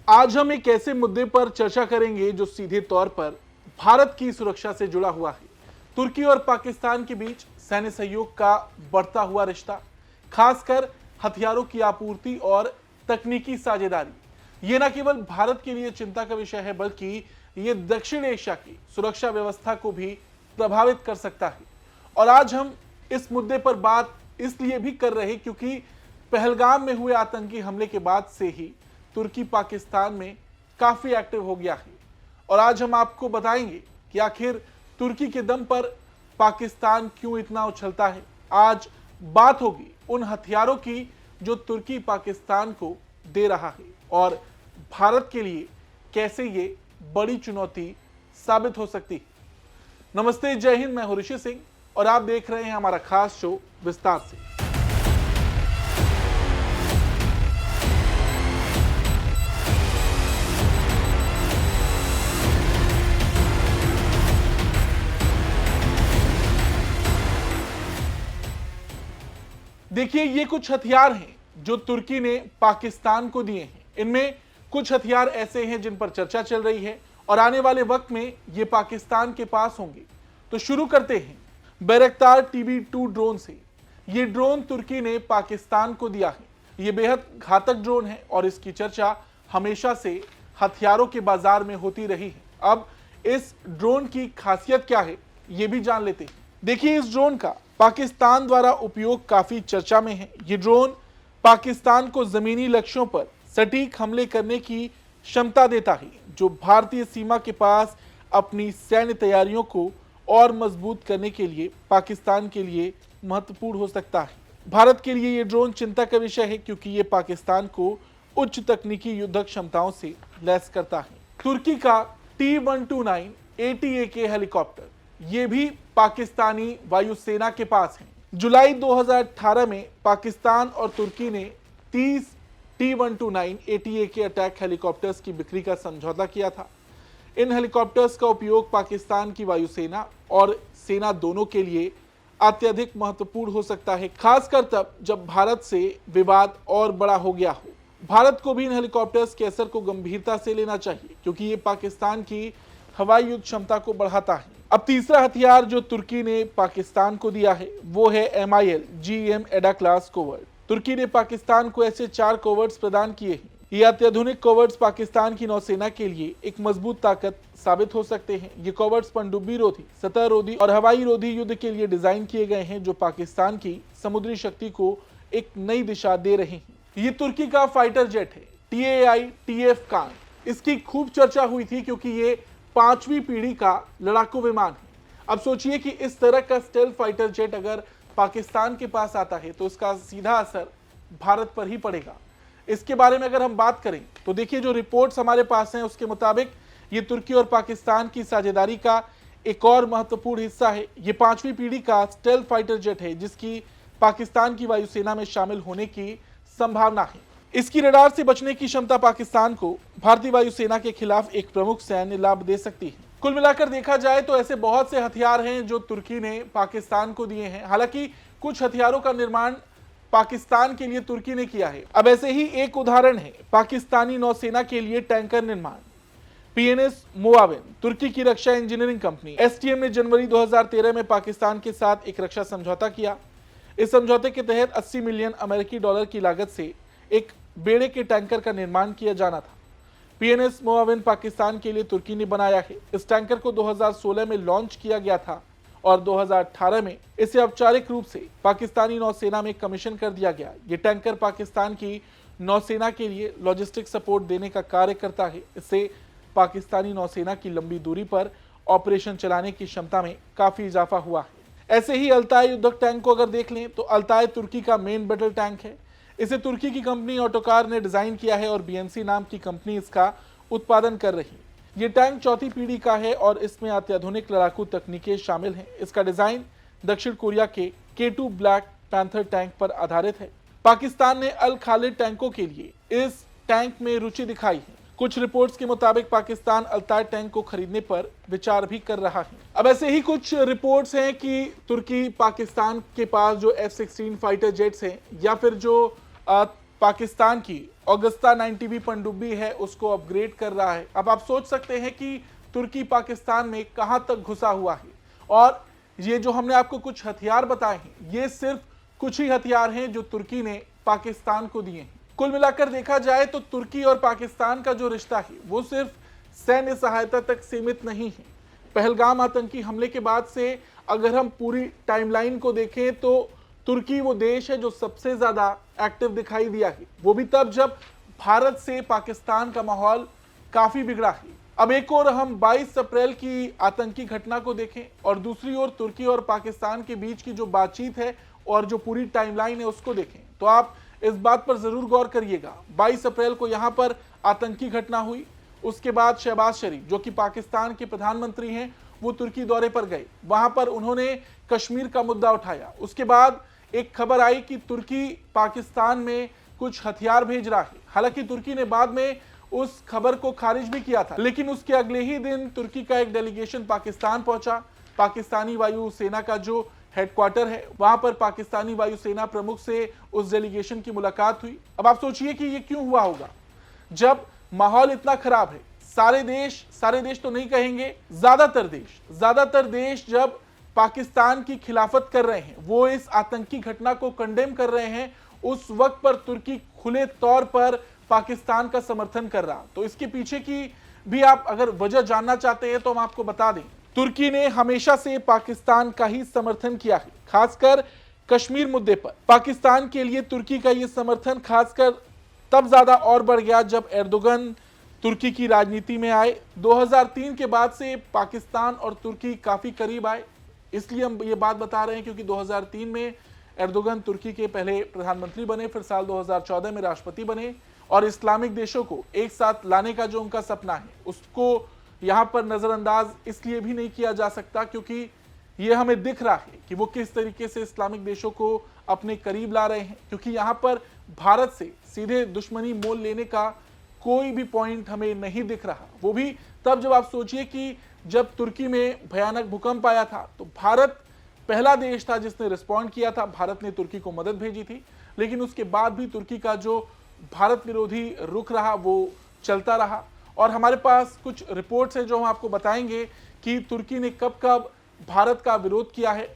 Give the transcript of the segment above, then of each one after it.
आज हम एक ऐसे मुद्दे पर चर्चा करेंगे जो सीधे तौर पर भारत की सुरक्षा से जुड़ा हुआ है। तुर्की और पाकिस्तान के बीच सैन्य सहयोग का बढ़ता हुआ रिश्ता, खासकर हथियारों की आपूर्ति और तकनीकी साझेदारी। ये न केवल भारत के लिए चिंता का विषय है, बल्कि ये दक्षिण एशिया की सुरक्षा व्यवस्था को भी प्रभावित कर सकता है। और आज हम इस मुद्दे पर बात इसलिए भी कर रहे हैं क्योंकि पहलगाम में हुए आतंकी हमले के बाद से ही तुर्की पाकिस्तान में काफी एक्टिव हो गया है। और आज हम आपको बताएंगे कि आखिर तुर्की के दम पर पाकिस्तान क्यों इतना उछलता है। आज बात होगी उन हथियारों की जो तुर्की पाकिस्तान को दे रहा है और भारत के लिए कैसे ये बड़ी चुनौती साबित हो सकती है। नमस्ते, जय हिंद। मैं हूं ऋषि सिंह और आप देख रहे हैं हमारा खास शो विस्तार से। देखिए, ये कुछ हथियार हैं जो तुर्की ने पाकिस्तान को दिए हैं। इनमें कुछ हथियार ऐसे हैं जिन पर चर्चा चल रही है और आने वाले वक्त में ये पाकिस्तान के पास होंगे। तो शुरू करते हैं बैरक्तार TB2 ड्रोन से। ये ड्रोन तुर्की ने पाकिस्तान को दिया है। ये बेहद घातक ड्रोन है और इसकी चर्चा हमेशा से हथियारों के बाजार में होती रही है। अब इस ड्रोन की खासियत क्या है, ये भी जान लेते हैं। देखिए, इस ड्रोन का पाकिस्तान द्वारा उपयोग काफी चर्चा में है। ये ड्रोन पाकिस्तान को जमीनी लक्ष्यों पर सटीक हमले करने की क्षमता देता है, जो भारतीय सीमा के पास अपनी सैन्य तैयारियों को और मजबूत करने के लिए पाकिस्तान के लिए महत्वपूर्ण हो सकता है। भारत के लिए ये ड्रोन चिंता का विषय है क्योंकि ये पाकिस्तान को उच्च तकनीकी युद्धक क्षमताओं से लैस करता है। तुर्की का T129 ATAK हेलीकॉप्टर ये भी पाकिस्तानी वायुसेना के पास है। जुलाई 2018 में पाकिस्तान और तुर्की ने 30 T129 ATAK अटैक हेलीकॉप्टर्स की बिक्री का समझौता किया था। इन हेलीकॉप्टर्स का उपयोग पाकिस्तान की वायुसेना और सेना दोनों के लिए अत्यधिक महत्वपूर्ण हो सकता है, खासकर तब जब भारत से विवाद और बड़ा हो गया हो। भारत को भी इन हेलीकॉप्टर्स के असर को गंभीरता से लेना चाहिए क्योंकि ये पाकिस्तान की हवाई युद्ध क्षमता को बढ़ाता है। अब तीसरा हथियार जो तुर्की ने पाकिस्तान को दिया है वो है MIL GM एडा क्लास कोवर्ट। तुर्की ने पाकिस्तान को ऐसे 4 कोवर्ट्स प्रदान किए हैं। ये अत्याधुनिक कोवर्ट्स पाकिस्तान की नौसेना के लिए एक मजबूत ताकत साबित हो सकते हैं। ये कोवर्ट्स पनडुब्बी रोधी, सतह रोधी और हवाई रोधी युद्ध के लिए डिजाइन किए गए हैं, जो पाकिस्तान की समुद्री शक्ति को एक नई दिशा दे रहे हैं। ये तुर्की का फाइटर जेट है TAI TF कान। इसकी खूब चर्चा हुई थी क्योंकि ये 5वीं पीढ़ी का लड़ाकू विमान है। अब सोचिए कि इस तरह का स्टेल्थ फाइटर जेट अगर पाकिस्तान के पास आता है तो इसका सीधा असर भारत पर ही पड़ेगा। इसके बारे में अगर हम बात करें तो देखिए, जो रिपोर्ट्स हमारे पास हैं उसके मुताबिक ये तुर्की और पाकिस्तान की साझेदारी का एक और महत्वपूर्ण हिस्सा है। ये 5वीं पीढ़ी का स्टेल्थ फाइटर जेट है जिसकी पाकिस्तान की वायुसेना में शामिल होने की संभावना है। इसकी रडार से बचने की क्षमता पाकिस्तान को भारतीय वायुसेना के खिलाफ एक प्रमुख सैन्य लाभ दे सकती है। कुल मिलाकर देखा जाए तो ऐसे बहुत से हथियार हैं जो तुर्की ने पाकिस्तान को दिए हैं। हालांकि कुछ हथियारों का निर्माण पाकिस्तान के लिए तुर्की ने किया है। अब ऐसे ही एक उदाहरण है पाकिस्तानी नौसेना के लिए टैंकर निर्माण। PNS मोआविन तुर्की की रक्षा इंजीनियरिंग कंपनी STM ने जनवरी 2013 में पाकिस्तान के साथ एक रक्षा समझौता किया। इस समझौते के तहत $80 मिलियन अमेरिकी डॉलर की लागत से एक बेड़े के टैंकर का निर्माण किया जाना था। PNS मोआविन पाकिस्तान के लिए तुर्की ने बनाया है। इस टैंकर को 2016 में लॉन्च किया गया था और 2018 में इसे औपचारिक रूप से पाकिस्तानी नौसेना में कमीशन कर दिया गया। ये टैंकर पाकिस्तान की नौसेना के लिए लॉजिस्टिक सपोर्ट देने का कार्य करता है। इससे पाकिस्तानी नौसेना की लंबी दूरी पर ऑपरेशन चलाने की क्षमता में काफी इजाफा हुआ है। ऐसे ही अल्ताय युद्धक टैंक को अगर देख लें तो अल्ताय तुर्की का मेन बैटल टैंक है। इसे तुर्की की कंपनी ऑटोकार ने डिजाइन किया है और BMC नाम की कंपनी इसका उत्पादन कर रही है। ये टैंक 4थी पीढ़ी का है और इसमें अत्याधुनिक लड़ाकू तकनीकें शामिल हैं। इसका डिजाइन दक्षिण कोरिया के K2 ब्लैक पैंथर टैंक पर आधारित है। पाकिस्तान ने अल खालिद टैंकों के लिए इस टैंक में रुचि दिखाई है। कुछ रिपोर्ट्स के मुताबिक पाकिस्तान अल्ताय टैंक को खरीदने पर विचार भी कर रहा है। अब ऐसे ही कुछ रिपोर्ट्स हैं कि तुर्की पाकिस्तान के पास जो F-16 फाइटर जेट्स हैं या फिर जो पाकिस्तान की ऑगस्टा 90V पनडुब्बी है उसको अपग्रेड कर रहा है। अब आप सोच सकते हैं कि तुर्की पाकिस्तान में कहां तक घुसा हुआ है। और ये जो हमने आपको कुछ हथियार बताए हैं, ये सिर्फ कुछ ही हथियार हैं जो तुर्की ने पाकिस्तान को दिए हैं। कुल मिलाकर देखा जाए तो तुर्की और पाकिस्तान का जो रिश्ता है वो सिर्फ सैन्य सहायता तक सीमित नहीं है। पहलगाम आतंकी हमले के बाद से अगर हम पूरी टाइमलाइन को देखें तो तुर्की वो देश है जो सबसे ज्यादा एक्टिव दिखाई दिया है, वो भी तब जब भारत से पाकिस्तान का माहौल काफी बिगड़ा है। अब एक और हम 22 अप्रैल की आतंकी घटना को देखें और दूसरी ओर तुर्की और पाकिस्तान के बीच की जो बातचीत है और जो पूरी टाइमलाइन है उसको देखें तो आप इस बात पर जरूर गौर करिएगा। 22 अप्रैल को यहां पर आतंकी घटना हुई, उसके बाद शहबाज शरीफ जो कि पाकिस्तान के प्रधानमंत्री हैं वो तुर्की दौरे पर गए, वहां पर उन्होंने कश्मीर का मुद्दा उठाया। उसके बाद एक खबर आई कि तुर्की पाकिस्तान में कुछ हथियार भेज रहा है। हालांकि तुर्की ने बाद में उस खबर को खारिज भी किया था, लेकिन उसके अगले ही दिन तुर्की का एक डेलीगेशन पाकिस्तान पहुंचा। पाकिस्तानी वायुसेना का जो हेडक्वार्टर है वहां पर पाकिस्तानी वायुसेना प्रमुख से उस डेलीगेशन की मुलाकात हुई। अब आप सोचिए कि ये क्यों हुआ होगा जब माहौल इतना खराब है। सारे देश तो नहीं कहेंगे, ज्यादातर देश जब पाकिस्तान की खिलाफत कर रहे हैं, वो इस आतंकी घटना को कंडेम कर रहे हैं, उस वक्त पर तुर्की खुले तौर पर पाकिस्तान का समर्थन कर रहा। तो इसके पीछे की भी आप अगर वजह जानना चाहते हैं तो हम आपको बता दें, तुर्की ने हमेशा से पाकिस्तान का ही समर्थन किया है, खासकर कश्मीर मुद्दे पर। पाकिस्तान के लिए तुर्की का यह समर्थन खासकर तब ज्यादा और बढ़ गया जब एर्दोगन तुर्की की राजनीति में आए। 2003 के बाद से पाकिस्तान और तुर्की काफी करीब आए, इसलिए हम ये बात बता रहे हैं क्योंकि 2003 में एर्दोगन तुर्की के पहले प्रधानमंत्री बने, फिर साल 2014 में राष्ट्रपति बने और इस्लामिक देशों को एक साथ लाने का जो उनका सपना है उसको यहां पर नजरअंदाज इसलिए भी नहीं किया जा सकता क्योंकि ये हमें दिख रहा है कि वो किस तरीके से इस्लामिक देशों को अपने करीब ला रहे हैं। क्योंकि यहां पर भारत से सीधे दुश्मनी मोल लेने का कोई भी पॉइंट हमें नहीं दिख रहा, वो भी तब जब आप सोचिए कि जब तुर्की में भयानक भूकंप आया था तो भारत पहला देश था जिसने रिस्पॉन्ड किया था। भारत ने तुर्की को मदद भेजी थी, लेकिन उसके बाद भी तुर्की का जो भारत विरोधी रुख रहा वो चलता रहा। और हमारे पास कुछ रिपोर्ट्स हैं जो हम आपको बताएंगे कि तुर्की ने कब कब भारत का विरोध किया है,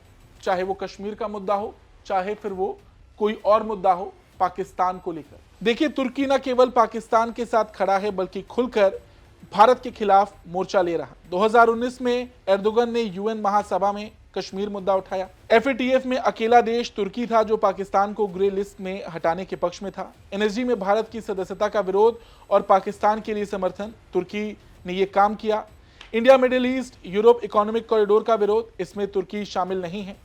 चाहे वो कश्मीर का मुद्दा हो, चाहे फिर वो कोई और मुद्दा हो पाकिस्तान को लेकर। देखिए, तुर्की न केवल पाकिस्तान के साथ खड़ा है बल्कि खुलकर भारत के खिलाफ मोर्चा ले रहा। 2019 में एर्दोगन ने यूएन महासभा में कश्मीर मुद्दा उठाया। एफएटीएफ में अकेला देश तुर्की था जो पाकिस्तान को ग्रे लिस्ट में हटाने के पक्ष में था। एनएसजी में भारत की सदस्यता का विरोध और पाकिस्तान के लिए समर्थन, तुर्की ने यह काम किया। India middle east Europe economic corridor का विरोध, इसमें तुर्की शामिल नहीं है।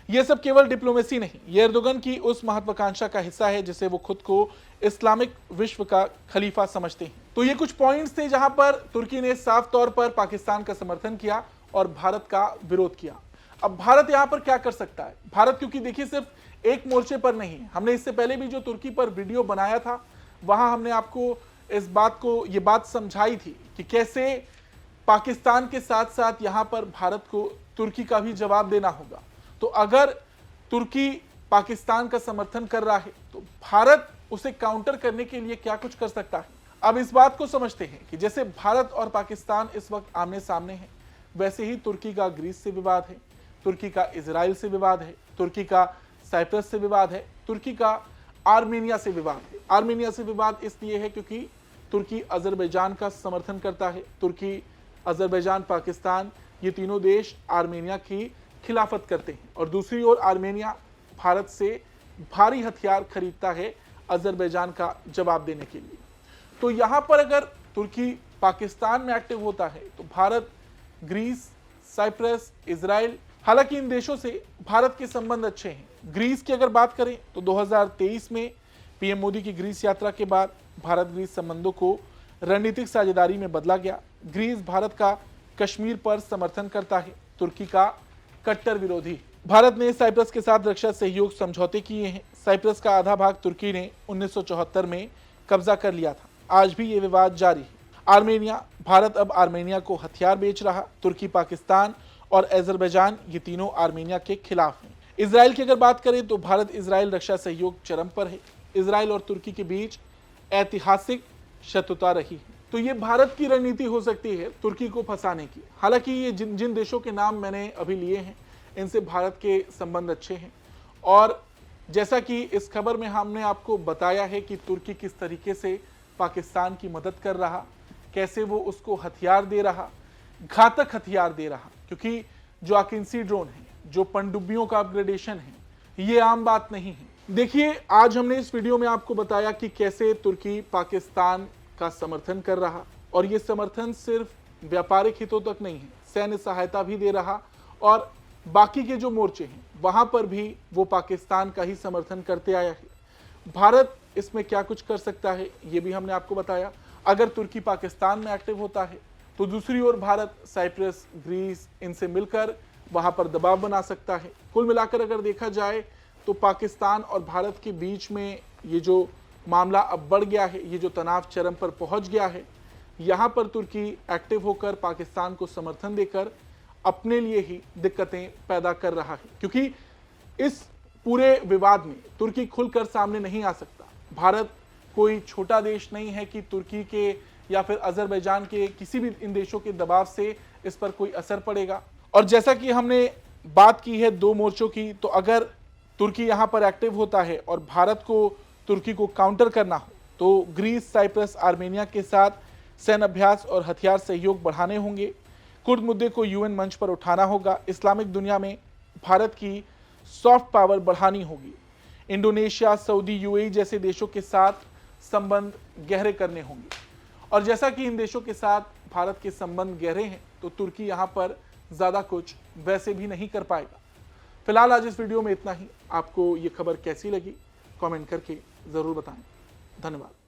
यह सब केवल डिप्लोमेसी नहीं, यह एर्दोगन की उस महत्वाकांक्षा का हिस्सा है जिसे वो खुद को इस्लामिक विश्व का खलीफा समझते हैं। तो ये कुछ पॉइंट्स थे जहां पर तुर्की ने साफ तौर पर पाकिस्तान का समर्थन किया और भारत का विरोध किया। अब भारत यहां पर क्या कर सकता है? भारत क्योंकि देखिए सिर्फ एक मोर्चे पर नहीं है, हमने इससे पहले भी जो तुर्की पर वीडियो बनाया था वहां हमने आपको ये बात समझाई थी कि कैसे पाकिस्तान के साथ साथ यहां पर भारत को तुर्की का भी जवाब देना होगा। तो अगर तुर्की पाकिस्तान का समर्थन कर रहा है तो भारत उसे काउंटर करने के लिए क्या कुछ कर सकता है। अब इस बात को समझते हैं कि जैसे भारत और पाकिस्तान इस वक्त आमने सामने हैं, वैसे ही तुर्की का ग्रीस से विवाद है, तुर्की का इजराइल से विवाद है, तुर्की का साइप्रस से विवाद है, तुर्की का आर्मेनिया से विवाद है। आर्मेनिया से विवाद इसलिए है क्योंकि तुर्की अजरबैजान का समर्थन करता है। तुर्की, अजरबैजान, पाकिस्तान, ये तीनों देश आर्मेनिया की खिलाफत करते हैं और दूसरी ओर आर्मेनिया भारत से भारी हथियार खरीदता है अजरबैजान का जवाब देने के लिए। तो यहां पर अगर तुर्की पाकिस्तान में एक्टिव होता है तो भारत, ग्रीस, साइप्रस, इजराइल, हालांकि इन देशों से भारत के संबंध अच्छे हैं। ग्रीस की अगर बात करें तो 2023 में पीएम मोदी की ग्रीस यात्रा के बाद भारत ग्रीस संबंधों को रणनीतिक साझेदारी में बदला गया। ग्रीस भारत का कश्मीर पर समर्थन करता है, तुर्की का कट्टर विरोधी। भारत ने साइप्रस के साथ रक्षा सहयोग समझौते किए हैं। साइप्रस का आधा भाग तुर्की ने 1974 में कब्जा कर लिया था। आज भी ये विवाद जारी है। आर्मेनिया, भारत अब आर्मेनिया को हथियार बेच रहा। तुर्की, पाकिस्तान और अजरबैजान, ये तीनों आर्मेनिया के खिलाफ हैं। इजराइल की अगर बात करें तो भारत इजराइल रक्षा सहयोग चरम पर है। इजराइल और तुर्की के बीच ऐतिहासिक शत्रुता रही है। तो ये भारत की रणनीति हो सकती है तुर्की को फंसाने की। हालांकि ये जिन जिन देशों के नाम मैंने अभी लिए हैं, इनसे भारत के संबंध अच्छे हैं। और जैसा कि इस खबर में हमने आपको बताया है कि तुर्की किस तरीके से पाकिस्तान की मदद कर रहा, कैसे वो उसको हथियार दे रहा, घातक हथियार दे रहा, क्योंकि जो आकिंसी ड्रोन है, जो पनडुब्बियों का अपग्रेडेशन है, ये आम बात नहीं है। देखिए, आज हमने इस वीडियो में आपको बताया कि कैसे तुर्की पाकिस्तान का समर्थन कर रहा, और ये समर्थन सिर्फ व्यापारिक हितों तक नहीं है, सैन्य सहायता भी दे रहा, और बाकी के जो मोर्चे हैं वहां पर भी वो पाकिस्तान का ही समर्थन करते आया है। भारत इसमें क्या कुछ कर सकता है ये भी हमने आपको बताया। अगर तुर्की पाकिस्तान में एक्टिव होता है तो दूसरी ओर भारत साइप्रस, ग्रीस, इनसे मिलकर वहां पर दबाव बना सकता है। कुल मिलाकर अगर देखा जाए तो पाकिस्तान और भारत के बीच में ये जो मामला अब बढ़ गया है, ये जो तनाव चरम पर पहुंच गया है, यहाँ पर तुर्की एक्टिव होकर पाकिस्तान को समर्थन देकर अपने लिए ही दिक्कतें पैदा कर रहा है, क्योंकि इस पूरे विवाद में तुर्की खुलकर सामने नहीं आ सकता। भारत कोई छोटा देश नहीं है कि तुर्की के या फिर अजरबैजान के किसी भी इन देशों के दबाव से इस पर कोई असर पड़ेगा। और जैसा कि हमने बात की है दो मोर्चों की, तो अगर तुर्की यहाँ पर एक्टिव होता है और भारत को तुर्की को काउंटर करना हो तो ग्रीस, साइप्रस, आर्मेनिया के साथ सैन्य अभ्यास और हथियार सहयोग बढ़ाने होंगे। कुर्द मुद्दे को यूएन मंच पर उठाना होगा। इस्लामिक दुनिया में भारत की सॉफ्ट पावर बढ़ानी होगी। इंडोनेशिया, सऊदी, यूएई जैसे देशों के साथ संबंध गहरे करने होंगे। और जैसा कि इन देशों के साथ भारत के संबंध गहरे हैं, तो तुर्की यहाँ पर ज़्यादा कुछ वैसे भी नहीं कर पाएगा। फिलहाल आज इस वीडियो में इतना ही। आपको ये खबर कैसी लगी कमेंट करके ज़रूर बताएं। धन्यवाद।